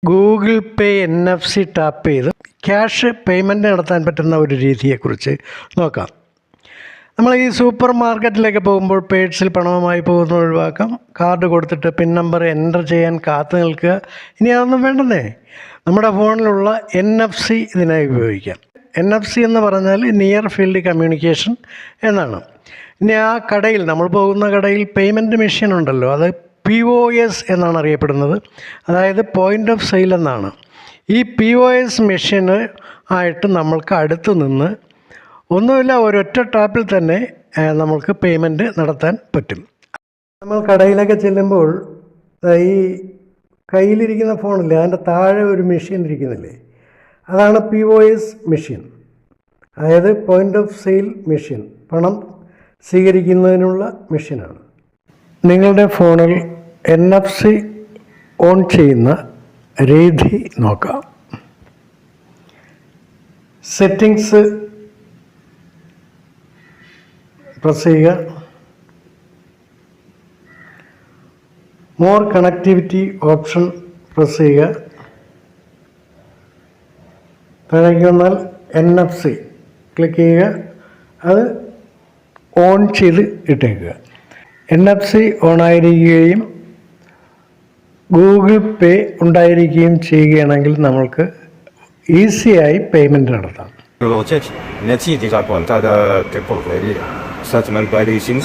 Google പേ NFC tap ചെയ്ത് cash payment നടത്താൻ പറ്റുന്ന ഒരു രീതിയെക്കുറിച്ച് നോക്കാം. നമ്മൾ ഈ സൂപ്പർ മാർക്കറ്റിലേക്ക് പോകുമ്പോൾ പേഴ്സിൽ പണവുമായി പോകുന്നത് ഒഴിവാക്കാം. കാർഡ് കൊടുത്തിട്ട് പിൻ നമ്പർ എൻ്റർ ചെയ്യാൻ കാത്തു നിൽക്കുക. ഇനി അതൊന്നും വേണ്ടെന്നേ, നമ്മുടെ ഫോണിലുള്ള NFC ഇതിനായി ഉപയോഗിക്കാം. NFC എന്ന് പറഞ്ഞാൽ നിയർ ഫീൽഡ് കമ്മ്യൂണിക്കേഷൻ എന്നാണ്. ഇനി ആ കടയിൽ, നമ്മൾ പോകുന്ന കടയിൽ പേയ്മെൻറ്റ് മെഷീൻ ഉണ്ടല്ലോ, അത് POS എന്നാണ് അറിയപ്പെടുന്നത്. അതായത് പോയിൻ്റ് ഓഫ് സെയിൽ എന്നാണ്. ഈ POS മെഷീന് ആയിട്ട് നമ്മൾക്ക് അടുത്ത് നിന്ന് ഒന്നുമില്ല, ഒരൊറ്റ ടാപ്പിൽ തന്നെ നമ്മൾക്ക് പേയ്മെൻറ്റ് നടത്താൻ പറ്റും. നമ്മൾ കടയിലൊക്കെ ചെല്ലുമ്പോൾ ഈ കയ്യിലിരിക്കുന്ന ഫോണില്ലേ, അതിൻ്റെ താഴെ ഒരു മെഷീൻ ഇരിക്കുന്നില്ലേ, അതാണ് POS മെഷീൻ. അതായത് പോയിൻ്റ് ഓഫ് സെയിൽ മെഷീൻ, പണം സ്വീകരിക്കുന്നതിനുള്ള മെഷീനാണ്. നിങ്ങളുടെ ഫോണിൽ NFC ഓൺ ചെയ്യുന്ന രീതി നോക്കാം. സെറ്റിങ്സ് പ്രസ് ചെയ്യുക. മോർ കണക്ടിവിറ്റി ഓപ്ഷൻ പ്രസ് ചെയ്യുക. താഴേക്ക് വന്നാൽ NFC ക്ലിക്ക് ചെയ്യുക. അത് ഓൺ ചെയ്ത് ഇട്ടേക്കുക. NFC ഓണായിരിക്കുകയും ഗൂഗിൾ പേ ഉണ്ടായിരിക്കുകയും ചെയ്യുകയാണെങ്കിൽ നമ്മൾക്ക് ഈസിയായി പേയ്മെൻറ്റ് നടത്താം.你的记忆底下广大的给否回力，像咱们白旅行。